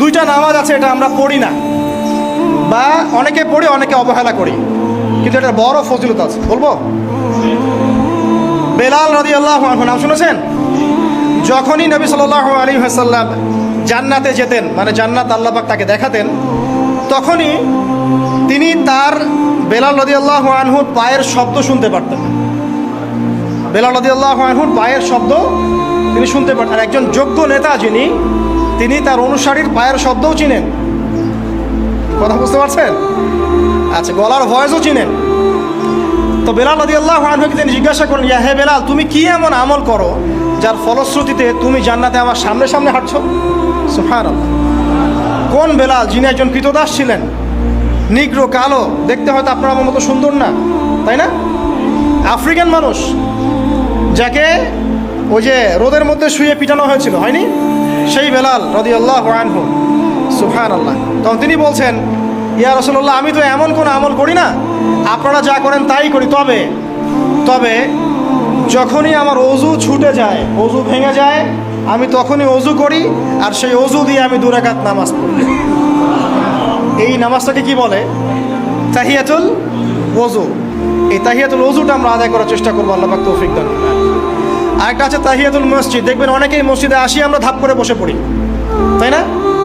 দুইটা নামাজ আছে, এটা আমরা পড়ি না, বা অনেকে পড়ি অনেকে অবহেলা করি, কিন্তু এটা বড় ফজিলত আছে। বলবো, বেলাল রাদিয়াল্লাহু আনহু নাম শুনেছেন? যখনই নবী সাল্লাল্লাহু আলাইহি ওয়াসাল্লাম জান্নাতে যেতেন, মানে জান্নাত আল্লাহ পাক তাকে দেখাতেন, তখনই তিনি তার বেলাল রাদিয়াল্লাহু আনহুর পায়ের শব্দ শুনতে পারতেন। বেলাল রাদিয়াল্লাহু আনহুর পায়ের শব্দ তিনি শুনতে পারতেন। আর একজন যোগ্য নেতা যিনি, তিনি তার অনুসারীর পায়ের শব্দও চিনেন। কথা বুঝতে পারছেন? আচ্ছা, গলার ভয়েসও চিনেন। তো বেলাল রাদিয়াল্লাহু আনহুকে তিনি জিজ্ঞাসা করেন, ইয়া হে বেলাল, তুমি কি এমন আমল করো যার ফলশ্রুতিতে তুমি জান্নাতে আমার সামনে সামনে হাঁটছো? সুবহানাল্লাহ। কোন বেলাল? যিনি একজন কৃতদাস ছিলেন, নিগ্রো, কালো, দেখতে হয়তো আপনার আমার মতো সুন্দর না, তাই না? আফ্রিকান মানুষ, যাকে ওই যে রোদের মধ্যে শুয়ে পিটানো হয়েছিল, হয়নি? সেই বেলাল রাদিয়াল্লাহু আনহু। সুবহানাল্লাহ। তখন তিনি বলছেন, ইয়া রাসূলুল্লাহ, আমি তো এমন কোনো আমল করি না, আপনারা যা করেন তাই করি, তবে যখনই আমার অজু ছুটে যায়, অজু ভেঙে যায়, আমি তখনই অজু করি, আর সেই অজু দিয়ে আমি 2 রাকাত নামাজ পড়ি। এই নামাজটাকে কি বলে? তাহিয়াতুল ওযু। এই তাহিয়াতুল ওযুটা আমরা আদায় করার চেষ্টা করবো, আল্লাহ পাক তৌফিক দান করুন। আরেকটা আছে তাহিয়াতুল মসজিদ। দেখবেন অনেকেই মসজিদে আসি আমরা ধাপ করে বসে পড়ি, তাই না?